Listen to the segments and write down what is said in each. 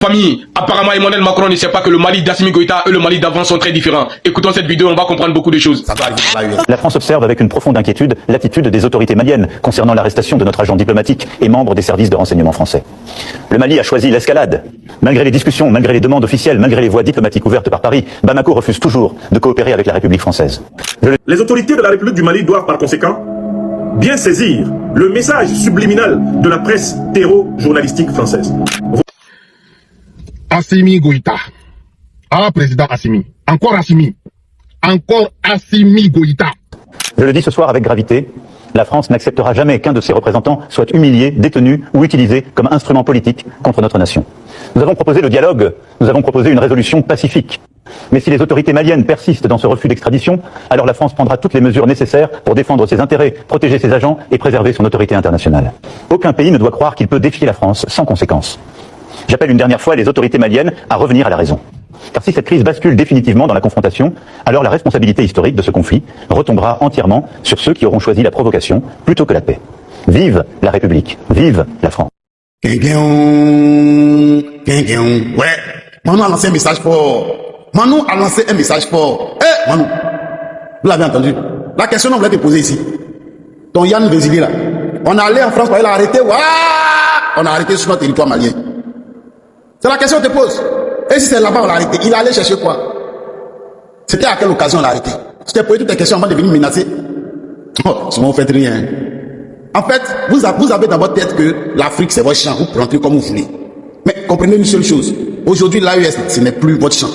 Famille, apparemment Emmanuel Macron ne sait pas que le Mali d'Assimi Goïta et le Mali d'avant sont très différents. Écoutons cette vidéo, on va comprendre beaucoup de choses. La France observe avec une profonde inquiétude l'attitude des autorités maliennes concernant l'arrestation de notre agent diplomatique et membre des services de renseignement français. Le Mali a choisi l'escalade. Malgré les discussions, malgré les demandes officielles, malgré les voies diplomatiques ouvertes par Paris, Bamako refuse toujours de coopérer avec la République française. Les autorités de la République du Mali doivent par conséquent bien saisir le message subliminal de la presse terreau-journalistique française. Assimi Goïta. Ah, président Assimi. Encore Assimi. Encore Assimi Goïta. Je le dis ce soir avec gravité, la France n'acceptera jamais qu'un de ses représentants soit humilié, détenu ou utilisé comme instrument politique contre notre nation. Nous avons proposé le dialogue, nous avons proposé une résolution pacifique. Mais si les autorités maliennes persistent dans ce refus d'extradition, alors la France prendra toutes les mesures nécessaires pour défendre ses intérêts, protéger ses agents et préserver son autorité internationale. Aucun pays ne doit croire qu'il peut défier la France sans conséquence. J'appelle une dernière fois les autorités maliennes à revenir à la raison. Car si cette crise bascule définitivement dans la confrontation, alors la responsabilité historique de ce conflit retombera entièrement sur ceux qui auront choisi la provocation plutôt que la paix. Vive la République, vive la France. Ouais, Manu a lancé un message fort. Manu a lancé un message fort. Eh, Manu, vous l'avez entendu. La question on voulait te poser ici. Ton Yann Vézili là. On est allé en France, il a arrêté. Ouah, on a arrêté sur notre territoire malien. C'est la question que je te pose. Et si c'est là-bas on l'a arrêté, il allait chercher quoi? C'était à quelle occasion on l'a arrêté? Je t'ai posé toutes les questions avant de venir menacer. Oh, sinon vous faites rien. En fait, vous avez dans votre tête que l'Afrique c'est votre champ, vous plantez comme vous voulez. Mais comprenez une seule chose. Aujourd'hui, l'AES, ce n'est plus votre champ.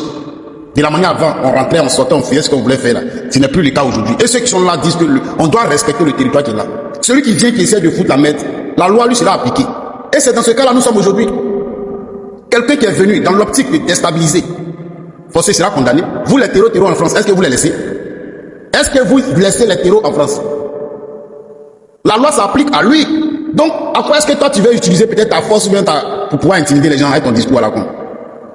De la manière avant, on rentrait, on sortait, on faisait ce qu'on voulait faire là. Ce n'est plus le cas aujourd'hui. Et ceux qui sont là disent que on doit respecter le territoire qui est là. Celui qui vient, qui essaie de foutre la merde, la loi lui sera appliquée. Et c'est dans ce cas-là nous sommes aujourd'hui. Quelqu'un qui est venu dans l'optique de déstabiliser, forcé sera condamné. Vous, les terreaux en France, est-ce que vous les laissez? Est-ce que vous laissez les terreaux en France? La loi s'applique à lui. Donc, à quoi est-ce que toi tu veux utiliser peut-être ta force ou bien pour pouvoir intimider les gens avec ton discours à la con?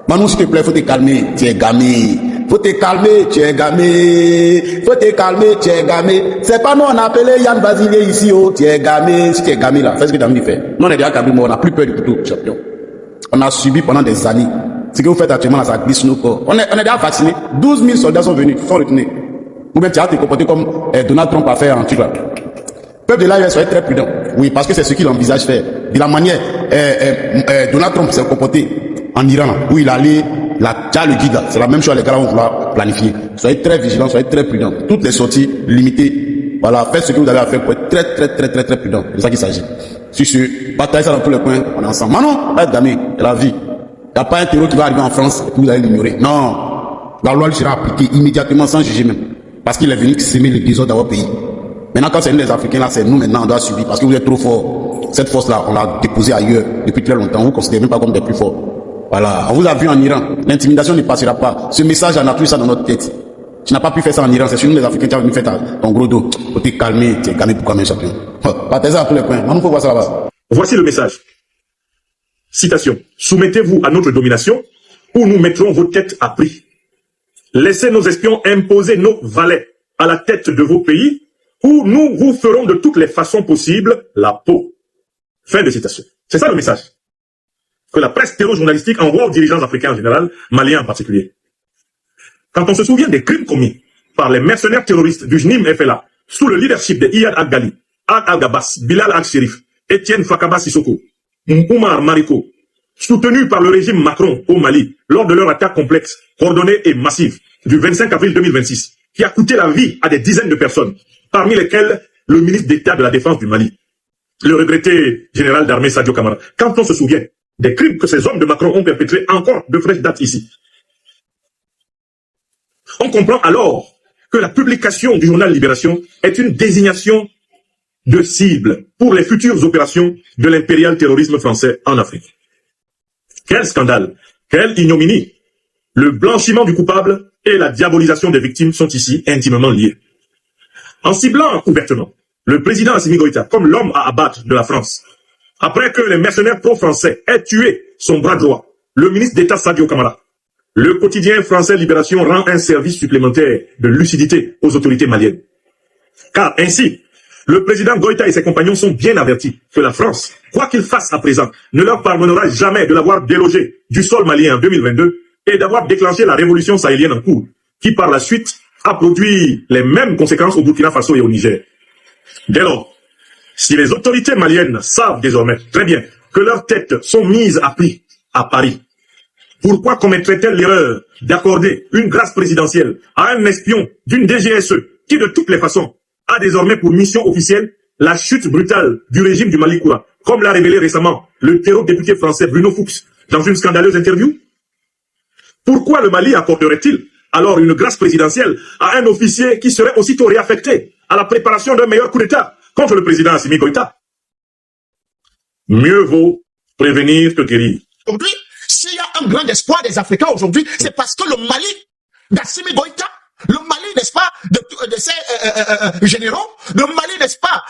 Manu, s'il te plaît, faut te calmer, tu es gamé. Faut te calmer, tu es gamé. Faut te calmer, tu es gamé. C'est pas nous, on a appelé Yann Basilier ici, oh, tu es gamé. Si tu es gamé là, fais ce que tu as envie de faire. Nous, on est déjà gamé, mais on n'a plus peur du couteau, champion. On a subi pendant des années. Ce que vous faites actuellement là, ça glisse nos corps. On est déjà vaccinés. 12 000 soldats sont venus, sont retenus. Ou bien tu as te comporter comme Donald Trump a fait en Turquie. Le peuple de l'AES soit très prudent. Oui, parce que c'est ce qu'il envisage faire. De la manière, Donald Trump s'est comporté en Iran, où il allait, déjà le guide là. C'est la même chose, les gars, là, on va planifier. Soyez très vigilants, soyez très prudents. Toutes les sorties limitées. Voilà, faites ce que vous avez à faire pour être très prudent. C'est ça qu'il s'agit. Sur ce, bataille ça dans tous les coins, on est ensemble. Manon, être gamé, c'est la vie. Il n'y a pas un terreau qui va arriver en France et que vous allez l'ignorer. Non. La loi lui sera appliquée immédiatement sans juger même. Parce qu'il est venu s'aimer le désordre dans votre pays. Maintenant, quand c'est nous les Africains, là, c'est nous maintenant, on doit subir. Parce que vous êtes trop forts. Cette force-là, on l'a déposée ailleurs depuis très longtemps. Vous ne considérez même pas comme des plus forts. Voilà. On vous a vu en Iran. L'intimidation ne passera pas. Ce message, on a tout ça dans notre tête. Tu n'as pas pu faire ça en Iran. C'est sur nous les Africains qui ont venu faire ton gros dos. Faut te calmer. Tu es calmé pour combien champion? Partez ça à tous les coins. Maintenant, faut voir ça là-bas. Voici le message. Citation. Soumettez-vous à notre domination ou nous mettrons vos têtes à prix. Laissez nos espions imposer nos valets à la tête de vos pays où nous vous ferons de toutes les façons possibles la peau. Fin de citation. C'est ça le message que la presse terreau-journalistique envoie aux dirigeants africains en général, maliens en particulier. Quand on se souvient des crimes commis par les mercenaires terroristes du JNIM FLA sous le leadership de Iyad Al-Ghali, Al-Gabas, Bilal Al-Sherif, Etienne Fakaba Sissoko, Oumar Mariko, soutenus par le régime Macron au Mali lors de leur attaque complexe, coordonnée et massive du 25 avril 2026, qui a coûté la vie à des dizaines de personnes, parmi lesquelles le ministre d'État de la Défense du Mali, le regretté général d'armée Sadio Kamara. Quand on se souvient des crimes que ces hommes de Macron ont perpétrés encore de fraîche date ici, on comprend alors que la publication du journal Libération est une désignation de cible pour les futures opérations de l'impérial terrorisme français en Afrique. Quel scandale, quelle ignominie. Le blanchiment du coupable et la diabolisation des victimes sont ici intimement liés. En ciblant ouvertement le président Assimi Goïta comme l'homme à abattre de la France, après que les mercenaires pro-français aient tué son bras droit, le ministre d'État Sadio Kamara, le quotidien français Libération rend un service supplémentaire de lucidité aux autorités maliennes. Car ainsi, Le président Goïta et ses compagnons sont bien avertis que la France, quoi qu'il fasse à présent, ne leur pardonnera jamais de l'avoir délogé du sol malien en 2022 et d'avoir déclenché la révolution sahélienne en cours, qui par la suite a produit les mêmes conséquences au Burkina Faso et au Niger. Dès lors, si les autorités maliennes savent désormais très bien que leurs têtes sont mises à prix à Paris, pourquoi commettrait-elle l'erreur d'accorder une grâce présidentielle à un espion d'une DGSE qui, de toutes les façons, a désormais pour mission officielle la chute brutale du régime du Mali Koura, comme l'a révélé récemment le député français Bruno Fuchs dans une scandaleuse interview? Pourquoi le Mali accorderait-il alors une grâce présidentielle à un officier qui serait aussitôt réaffecté à la préparation d'un meilleur coup d'État contre le président Assimi Goïta? Mieux vaut prévenir que guérir. Aujourd'hui, s'il y a un grand espoir des Africains aujourd'hui, c'est parce que le Mali d'Assimi Goïta, le Mali, n'est-ce pas, de ses généraux, le Mali, n'est-ce pas,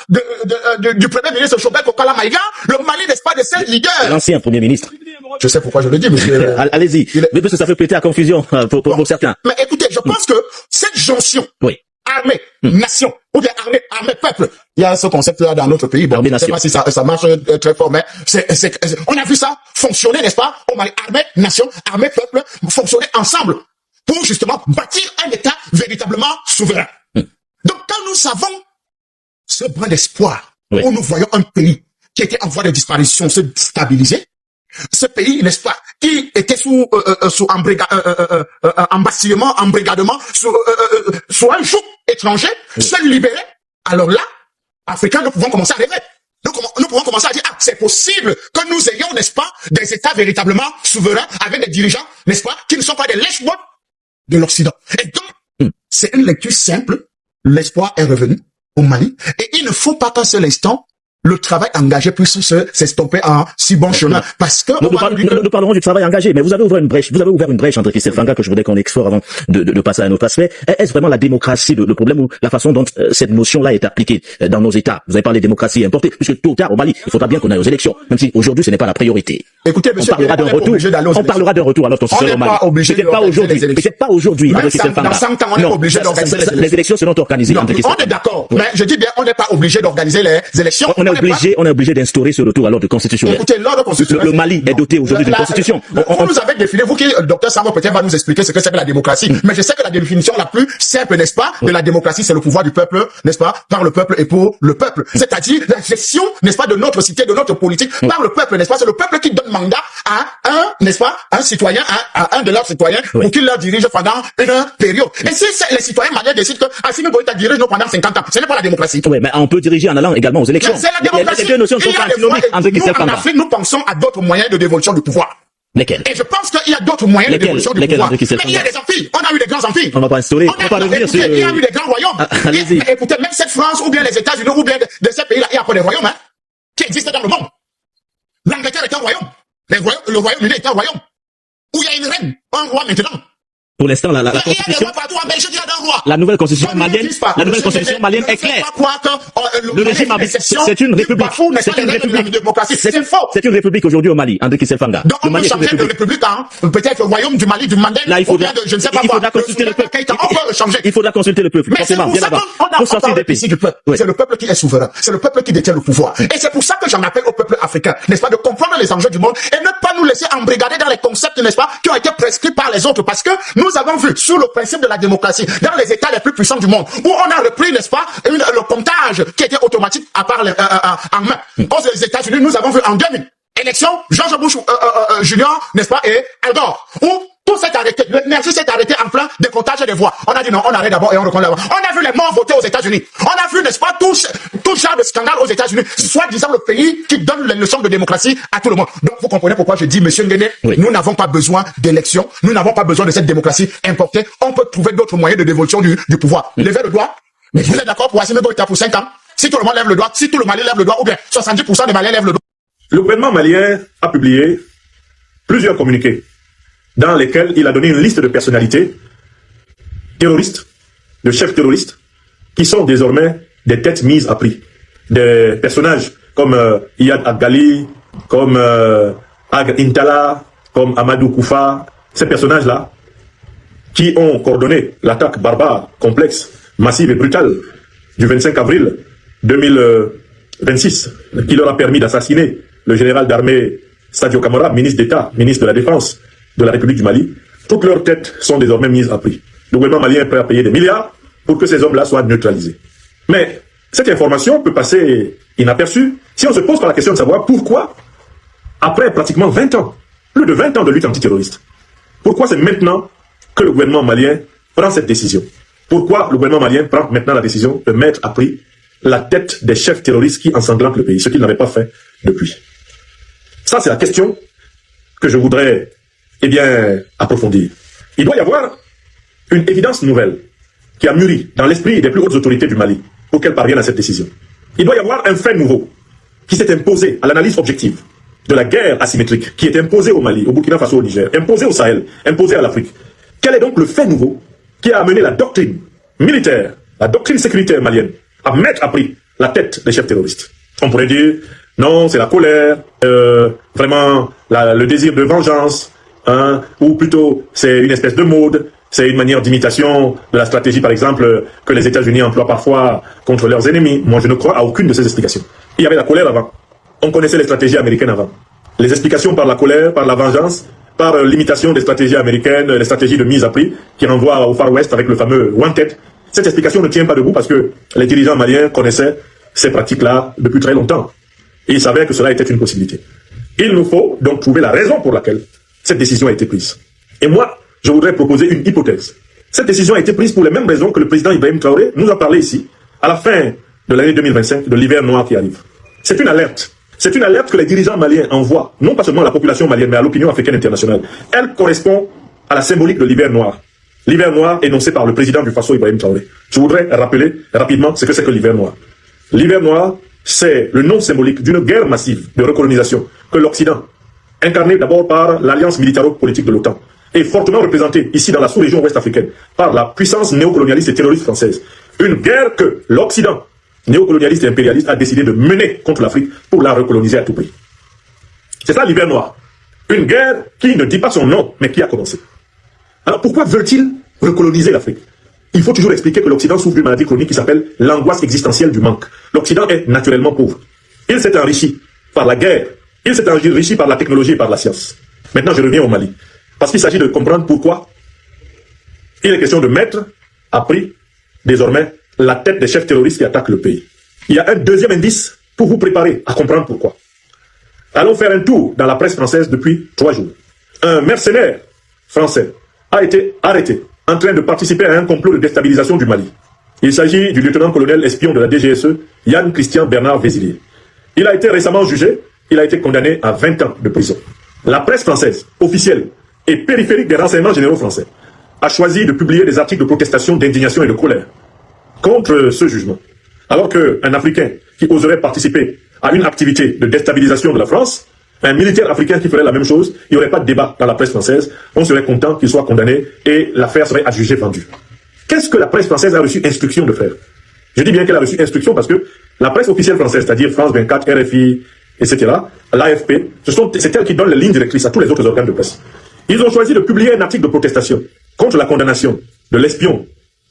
du premier ministre Chobel Kokala Maïga, le Mali, n'est-ce pas, de ses leaders. L'ancien premier ministre. Je sais pourquoi je le dis, monsieur. Allez-y. Mais parce que ça fait prêter à confusion pour certains. Mais écoutez, je pense que cette jonction, oui, armée, nation, ou bien armée, peuple, il y a ce concept-là dans notre pays. Bon, je ne sais pas si ça marche très fort, mais on a vu ça fonctionner, n'est-ce pas, au Mali, armée, nation, armée, peuple, fonctionner ensemble pour justement bâtir un État véritablement souverain. Donc, quand nous savons ce brin d'espoir, oui, où nous voyons un pays qui était en voie de disparition se stabiliser, ce pays, n'est-ce pas, qui était sous embrigadement, sous un joug étranger, oui, se libérer, alors là, Africains, nous pouvons commencer à rêver. Nous pouvons commencer à dire, ah, c'est possible que nous ayons, n'est-ce pas, des États véritablement souverains avec des dirigeants, n'est-ce pas, qui ne sont pas des lèche-bottes de l'Occident. Et donc, c'est une lecture simple. L'espoir est revenu au Mali. Et il ne faut pas qu'un seul instant, le travail engagé puisse s'estomper en si bon chemin. Parce que nous parlerons du travail engagé, mais vous avez ouvert une brèche. Vous avez ouvert une brèche entre Christelle Fanga que je voudrais qu'on explore avant de passer à un autre aspect. Est-ce vraiment la démocratie le problème ou la façon dont cette notion-là est appliquée dans nos États? Vous avez parlé de démocratie importée, puisque tôt ou tard au Mali, il faudra bien qu'on aille aux élections, même si aujourd'hui ce n'est pas la priorité. Écoutez, monsieur, on parlera d'un retour à notre système au Mali. Peut-être pas aujourd'hui. Dans 100 ans, on n'est pas obligé d'organiser les élections. Les élections seront organisées. On est d'accord, mais je dis bien, on n'est pas obligé d'organiser les élections. On est obligé d'instaurer ce retour à l'ordre constitutionnel. Écoutez, l'ordre constitutionnel. Le Mali est doté aujourd'hui d'une constitution. Vous nous avez défini, vous qui, le docteur Savo peut-être va nous expliquer ce que c'est que la démocratie. Mais je sais que la définition la plus simple, n'est-ce pas, de la démocratie, c'est le pouvoir du peuple, n'est-ce pas, par le peuple et pour le peuple. C'est-à-dire la gestion, n'est-ce pas, de notre cité, de notre politique, par le peuple, n'est-ce pas, c'est le peuple qui donne mandat à un, n'est-ce pas, un citoyen, à un de leurs citoyens, pour qu'il leur dirige pendant une période. Et si les citoyens maliens décident que Assimi Goïta dirige nous pendant 50 ans, ce n'est pas la démocratie. Oui, mais on peut diriger en allant également aux élections. C'est la démocratie. Les deux notions ne sont pas antinomiques. Nous, en Afrique, nous pensons à d'autres moyens de dévolution du pouvoir. Lesquels? Et je pense qu'il y a d'autres moyens de dévolution du pouvoir. Mais il y a des empires. On a eu des grands empires. On va pas instaurer. On va pas revenir sur... Il y a eu des grands royaumes. Écoutez, même cette France, ou bien les États-Unis, ou bien de ces pays-là, il y a encore des royaumes, hein, qui existent dans le monde. L'Angleterre est un royaume. Le Royaume-Uni est un royaume. Où il y a une reine, un roi maintenant. Pour l'instant, la constitution, la nouvelle constitution malienne, est claire. Le régime c'est une république. C'est une république aujourd'hui au Mali, André Christelle Fanga. Donc on peut changer de république, peut-être le royaume du Mali, du Mandel, là, il faudra consulter le peuple. Il faudra consulter le peuple. Mais c'est pour ça qu'on a sorti des pays du peuple. C'est le peuple qui est souverain. C'est le peuple qui détient le pouvoir. Et c'est pour ça que j'en appelle au peuple africain, n'est-ce pas, de comprendre les enjeux du monde et ne pas nous laisser embrigader dans les concepts, n'est-ce pas, qui ont été prescrits par les autres. Parce que nous avons vu, sous le principe de la démocratie, dans les États les plus puissants du monde, où on a repris, n'est-ce pas, le comptage qui était automatique à part en main. Aux États-Unis, nous avons vu en 2000, élection, George Bush Junior, n'est-ce pas, et Al Gore, où tout s'est arrêté, l'énergie s'est arrêtée en plein décomptage des voix. On a dit non, on arrête d'abord et on recompte d'abord. On a vu les morts voter aux États-Unis. On a vu, n'est-ce pas, tout genre de scandale aux États-Unis, soit disant le pays qui donne les leçons de démocratie à tout le monde. Donc vous comprenez pourquoi je dis, monsieur Nguéné, nous n'avons pas besoin d'élections, nous n'avons pas besoin de cette démocratie importée. On peut trouver d'autres moyens de dévolution du pouvoir. Levez le doigt. Mais vous êtes d'accord pour Assimi Goïta pour 5 ans? Si tout le monde lève le doigt, si tout le Mali lève le doigt, ou bien 70% des Maliens lèvent le doigt. Le gouvernement malien a publié plusieurs communiqués dans lesquels il a donné une liste de personnalités terroristes, de chefs terroristes, qui sont désormais des têtes mises à prix. Des personnages comme Iyad Agali, comme Ag Intala, comme Amadou Koufa, ces personnages-là, qui ont coordonné l'attaque barbare, complexe, massive et brutale du 25 avril 2026, qui leur a permis d'assassiner le général d'armée Sadio Camara, ministre d'État, ministre de la Défense de la République du Mali, toutes leurs têtes sont désormais mises à prix. Le gouvernement malien est prêt à payer des milliards pour que ces hommes-là soient neutralisés. Mais cette information peut passer inaperçue si on se pose la question de savoir pourquoi, après pratiquement 20 ans, plus de 20 ans de lutte antiterroriste, pourquoi c'est maintenant que le gouvernement malien prend cette décision? Pourquoi le gouvernement malien prend maintenant la décision de mettre à prix la tête des chefs terroristes qui ensanglantent le pays, ce qu'il n'avait pas fait depuis? Ça, c'est la question que je voudrais, approfondir. Il doit y avoir une évidence nouvelle qui a mûri dans l'esprit des plus hautes autorités du Mali pour qu'elles parviennent à cette décision. Il doit y avoir un fait nouveau qui s'est imposé à l'analyse objective de la guerre asymétrique qui est imposée au Mali, au Burkina Faso, au Niger, imposée au Sahel, imposée à l'Afrique. Quel est donc le fait nouveau qui a amené la doctrine militaire, la doctrine sécuritaire malienne à mettre à prix la tête des chefs terroristes? On pourrait dire, non, c'est la colère, vraiment le désir de vengeance, ou plutôt c'est une espèce de mode, c'est une manière d'imitation de la stratégie, par exemple, que les États-Unis emploient parfois contre leurs ennemis. Moi, je ne crois à aucune de ces explications. Il y avait la colère avant. On connaissait les stratégies américaines avant. Les explications par la colère, par la vengeance, par l'imitation des stratégies américaines, les stratégies de mise à prix, qui renvoient au Far West avec le fameux Wanted. Cette explication ne tient pas debout parce que les dirigeants maliens connaissaient ces pratiques-là depuis très longtemps. Et ils savaient que cela était une possibilité. Il nous faut donc trouver la raison pour laquelle cette décision a été prise. Et moi, je voudrais proposer une hypothèse. Cette décision a été prise pour les mêmes raisons que le président Ibrahim Traoré nous a parlé ici, à la fin de l'année 2025, de l'hiver noir qui arrive. C'est une alerte. C'est une alerte que les dirigeants maliens envoient, non pas seulement à la population malienne, mais à l'opinion africaine internationale. Elle correspond à la symbolique de l'hiver noir. L'hiver noir énoncé par le président du Faso, Ibrahim Traoré. Je voudrais rappeler rapidement ce que c'est que l'hiver noir. L'hiver noir, c'est le nom symbolique d'une guerre massive de recolonisation que l'Occident, incarné d'abord par l'alliance militaro-politique de l'OTAN, est fortement représenté ici dans la sous-région ouest africaine par la puissance néocolonialiste et terroriste française. Une guerre que l'Occident, néocolonialiste et impérialiste, a décidé de mener contre l'Afrique pour la recoloniser à tout prix. C'est ça l'hiver noir. Une guerre qui ne dit pas son nom, mais qui a commencé. Alors pourquoi veulent-ils recoloniser l'Afrique? Il faut toujours expliquer que l'Occident souffre d'une maladie chronique qui s'appelle l'angoisse existentielle du manque. L'Occident est naturellement pauvre. Il s'est enrichi par la guerre. Il s'est enrichi par la technologie et par la science. Maintenant, je reviens au Mali. Parce qu'il s'agit de comprendre pourquoi il est question de mettre à prix, désormais, la tête des chefs terroristes qui attaquent le pays. Il y a un deuxième indice pour vous préparer à comprendre pourquoi. Allons faire un tour dans la presse française depuis 3 jours. Un mercenaire français a été arrêté en train de participer à un complot de déstabilisation du Mali. Il s'agit du lieutenant-colonel espion de la DGSE, Yann Christian Bernard Vézilier. Il a été récemment jugé, il a été condamné à 20 ans de prison. La presse française, officielle et périphérique des renseignements généraux français, a choisi de publier des articles de protestation, d'indignation et de colère contre ce jugement. Alors qu'un Africain qui oserait participer à une activité de déstabilisation de la France, un militaire africain qui ferait la même chose, il n'y aurait pas de débat dans la presse française, on serait content qu'il soit condamné et l'affaire serait adjugée vendue. Qu'est-ce que la presse française a reçu instruction de faire? Je dis bien qu'elle a reçu instruction parce que la presse officielle française, c'est-à-dire France 24, RFI, etc., l'AFP, c'est elle qui donne les lignes directrices à tous les autres organes de presse. Ils ont choisi de publier un article de protestation contre la condamnation de l'espion,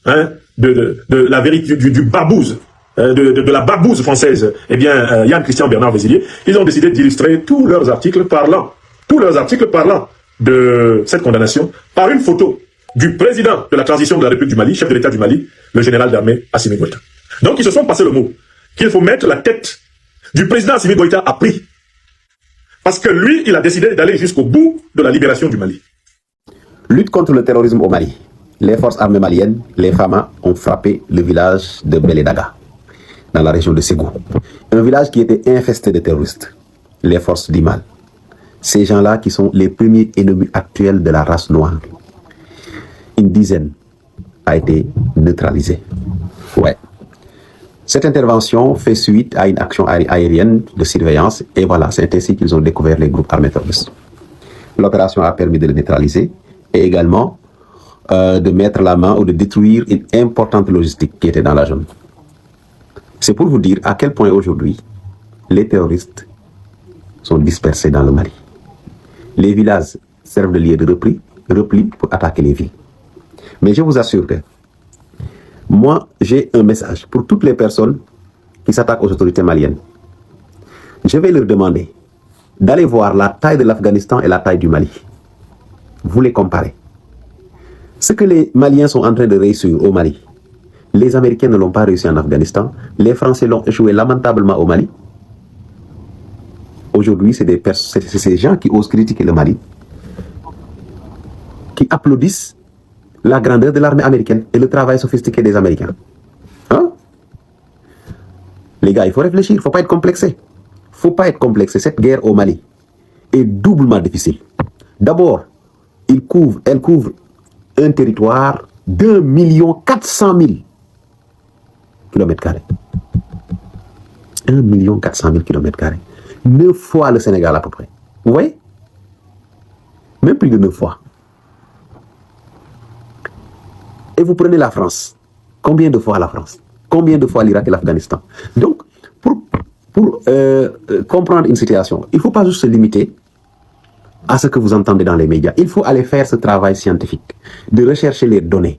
de la vérité, du babouze, de la babouze française, Yann Christian Bernard Vézilier. Ils ont décidé d'illustrer tous leurs articles parlant de cette condamnation par une photo du président de la transition de la République du Mali, chef de l'État du Mali, le général d'armée Assimi Goïta. Donc ils se sont passé le mot qu'il faut mettre la tête du président Assimi Goïta à prix. Parce que lui, il a décidé d'aller jusqu'au bout de la libération du Mali. Lutte contre le terrorisme au Mali. Les forces armées maliennes, les FAMA, ont frappé le village de Belédaga, dans la région de Ségou. Un village qui était infesté de terroristes, les forces d'Imal. Ces gens-là qui sont les premiers ennemis actuels de la race noire. Une dizaine a été neutralisée. Ouais. Cette intervention fait suite à une action aérienne de surveillance et voilà, c'est ainsi qu'ils ont découvert les groupes armés terroristes. L'opération a permis de les neutraliser et également de mettre la main ou de détruire une importante logistique qui était dans la zone. C'est pour vous dire à quel point aujourd'hui les terroristes sont dispersés dans le Mali. Les villages servent de lieu de repli pour attaquer les villes. Mais je vous assure que moi, j'ai un message pour toutes les personnes qui s'attaquent aux autorités maliennes. Je vais leur demander d'aller voir la taille de l'Afghanistan et la taille du Mali. Vous les comparez. Ce que les Maliens sont en train de réussir au Mali, les Américains ne l'ont pas réussi en Afghanistan, les Français l'ont échoué lamentablement au Mali. Aujourd'hui, c'est ces gens qui osent critiquer le Mali, qui applaudissent la grandeur de l'armée américaine et le travail sophistiqué des Américains. Hein? Les gars, il faut réfléchir, il ne faut pas être complexé. Il ne faut pas être complexé. Cette guerre au Mali est doublement difficile. D'abord, elle couvre un territoire d'1 400 000 km². 1 400 000 km². 9 fois le Sénégal à peu près. Vous voyez? Même plus de 9 fois. Et vous prenez la France. Combien de fois la France? Combien de fois l'Irak et l'Afghanistan? Donc, pour comprendre une situation, il ne faut pas juste se limiter à ce que vous entendez dans les médias. Il faut aller faire ce travail scientifique, de rechercher les données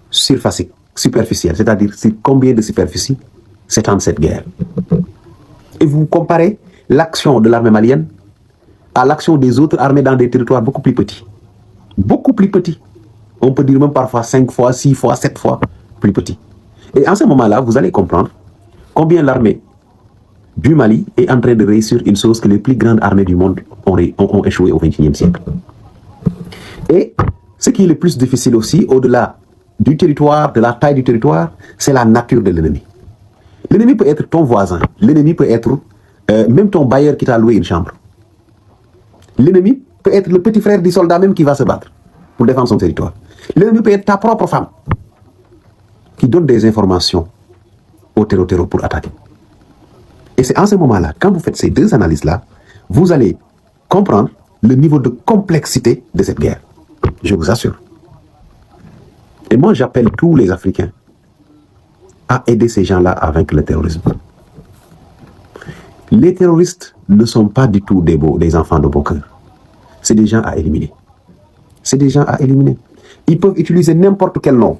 superficielles, c'est-à-dire sur combien de superficie s'étend cette guerre. Et vous comparez l'action de l'armée malienne à l'action des autres armées dans des territoires beaucoup plus petits. Beaucoup plus petits. On peut dire même parfois 5 fois, 6 fois, 7 fois plus petits. Et en ce moment-là, vous allez comprendre combien l'armée du Mali est en train de réussir une chose que les plus grandes armées du monde ont échoué au XXIe siècle. Et ce qui est le plus difficile aussi, au-delà du territoire, de la taille du territoire, c'est la nature de l'ennemi. L'ennemi peut être ton voisin, l'ennemi peut être même ton bailleur qui t'a loué une chambre. L'ennemi peut être le petit frère du soldat même qui va se battre pour défendre son territoire. L'ennemi peut être ta propre femme qui donne des informations au terreau pour attaquer. Et c'est en ce moment-là, quand vous faites ces deux analyses-là, vous allez comprendre le niveau de complexité de cette guerre. Je vous assure. Et moi, j'appelle tous les Africains à aider ces gens-là à vaincre le terrorisme. Les terroristes ne sont pas du tout des enfants de beau cœur. C'est des gens à éliminer. C'est des gens à éliminer. Ils peuvent utiliser n'importe quel nom.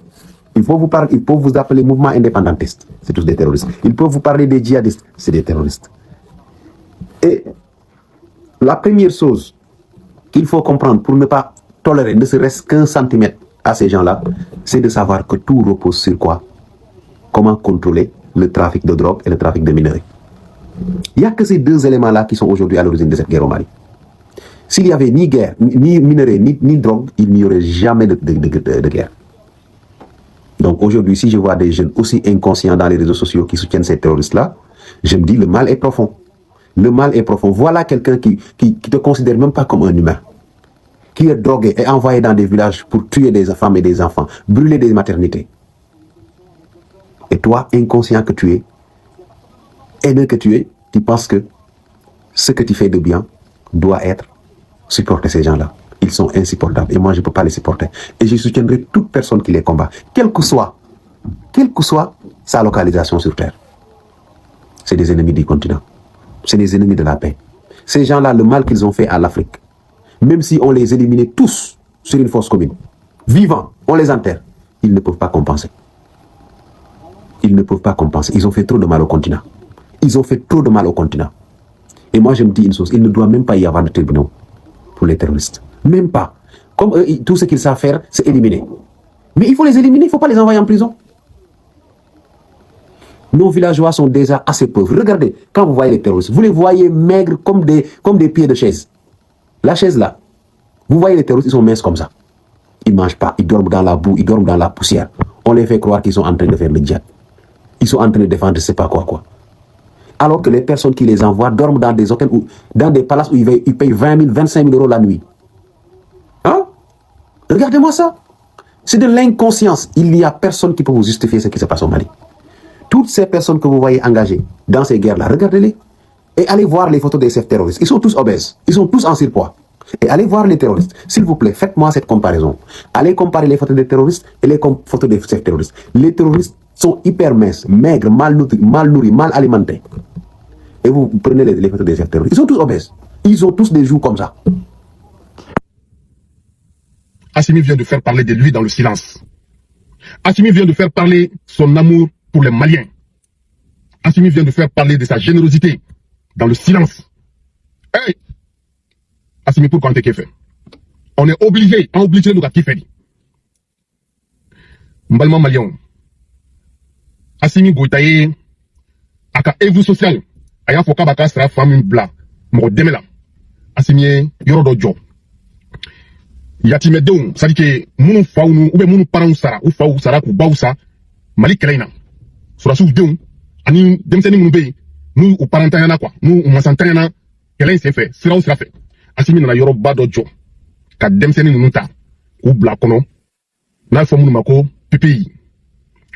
Ils peuvent vous appeler mouvement indépendantiste. C'est tous des terroristes. Ils peuvent vous parler des djihadistes. C'est des terroristes. Et la première chose qu'il faut comprendre pour ne pas tolérer ne serait-ce qu'un centimètre à ces gens-là, c'est de savoir que tout repose sur quoi? Comment contrôler le trafic de drogue et le trafic de minerais. Il n'y a que ces deux éléments-là qui sont aujourd'hui à l'origine de cette guerre au Mali. S'il n'y avait ni guerre, ni minerais, ni drogue, il n'y aurait jamais de guerre. Donc aujourd'hui, si je vois des jeunes aussi inconscients dans les réseaux sociaux qui soutiennent ces terroristes-là, je me dis le mal est profond. Le mal est profond. Voilà quelqu'un qui te considère même pas comme un humain, qui est drogué et envoyé dans des villages pour tuer des femmes et des enfants, brûler des maternités. Et toi, inconscient que tu es, haineux que tu es, tu penses que ce que tu fais de bien doit être supporter ces gens-là. Ils sont insupportables et moi je ne peux pas les supporter. Et je soutiendrai toute personne qui les combat, quelle que soit sa localisation sur Terre. C'est des ennemis du continent. C'est des ennemis de la paix. Ces gens-là, le mal qu'ils ont fait à l'Afrique, même si on les éliminait tous sur une fosse commune, vivants, on les enterre, ils ne peuvent pas compenser. Ils ne peuvent pas compenser. Ils ont fait trop de mal au continent. Ils ont fait trop de mal au continent. Et moi je me dis une chose, il ne doit même pas y avoir de tribunaux pour les terroristes. Même pas. Comme eux, tout ce qu'ils savent faire, c'est éliminer. Mais il faut les éliminer, il ne faut pas les envoyer en prison. Nos villageois sont déjà assez pauvres. Regardez, quand vous voyez les terroristes, vous les voyez maigres comme des pieds de chaise. La chaise là, vous voyez les terroristes, ils sont minces comme ça. Ils ne mangent pas, ils dorment dans la boue, ils dorment dans la poussière. On les fait croire qu'ils sont en train de faire le djihad. Ils sont en train de défendre je ne sais pas quoi. Alors que les personnes qui les envoient dorment dans des hôtels ou dans des palaces où ils payent 20 000, 25 000 euros la nuit. Hein? Regardez-moi ça. C'est de l'inconscience. Il n'y a personne qui peut vous justifier ce qui se passe au Mali. Toutes ces personnes que vous voyez engagées dans ces guerres-là, regardez-les. Et allez voir les photos des chefs terroristes. Ils sont tous obèses. Ils sont tous en surpoids. Et allez voir les terroristes. S'il vous plaît, faites-moi cette comparaison. Allez comparer les photos des terroristes et les photos des chefs terroristes. Les terroristes sont hyper minces, maigres, mal nourris, mal alimentés. Et vous prenez les photos des chefs terroristes. Ils sont tous obèses. Ils ont tous des joues comme ça. Assimi vient de faire parler de lui dans le silence. Assimi vient de faire parler son amour pour les Maliens. Assimi vient de faire parler de sa générosité dans le silence. Hey! Assimi, pour quand t'es fait? On est obligé de nous faire. Mbalma Malion. Assimi Goitaye, aka evu social, aya foka baka sera famille bla, mo demela. Assimi yoro do Yatime deun, ça dit que mounou faounou, ou bien mounou parang sara, ou faou sara, ou baou sa, mali keleina. Sur la souve deun, ani demseni mounou bey, nous ou parentayana quoi, nous ou masantayana, kelein c'est fait, sera ou sera fait. Assimi nana yoro bado jo, ka demseni mounou ta, ou bla kono, na fo mounou mako, pipi.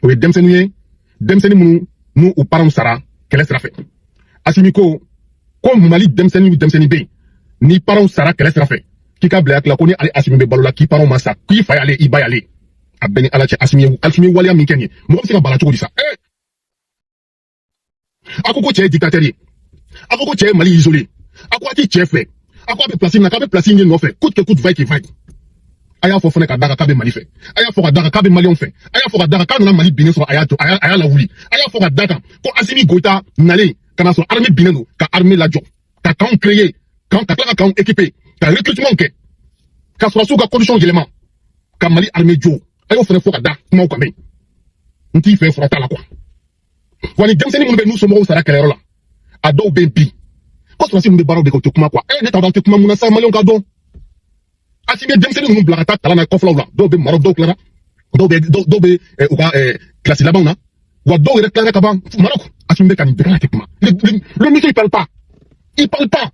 Ou demseni mounou, nous ou parang sara, kelein sera fait. Assimi ko, comme mali demseni bey, ni parang sara, kelein sera fait. Qui ka black la connaît aller Assimi be balola qui parle massa qui fa aller i ba aller a beni ala ci Assimi walia min kenye mo ko se ka bala ci ko disa akoko che dictateur akoko che Mali isolé akoko ti che fait akoko be place na ka be place ni no fait coûte que coûte vaille qui vaille aya fo fone ka daga ka be Mali fait aya fo ka daga ka be Mali on fait aya fo ka daga ka na Mali binin so aya la wuli aya fo ka daga ko Assimi Goïta nale kana so armée bineno ka armée la jo ka kan créer kan équipé ka recrutement ke ka sura suka condition d'élément ka Mali armée jo ayo fene fo ka da kuma ko me nti fe furata la quoi wani demseni mun be nous sommes au sara kelero la ado be bi ko sura si mun be baro be ko kuma quoi ne ta dalte kuma mun sa Mali on ka do Assimi demseni mun blagata tala na kofla la do be maro do clara do be o ka classe là bas wa do re clara ka ba Maroc Assimi be kan be la kuma le monsieur il parle pas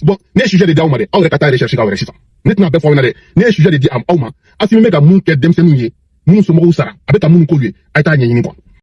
bon ne sujet de dauma de awre kata recherche ka were sita netna be fo na de ne sujet de di am awma Assimi me ka mun ke demseni ye mun so mo usara abeta mun ko lui ay ta nyi ni quoi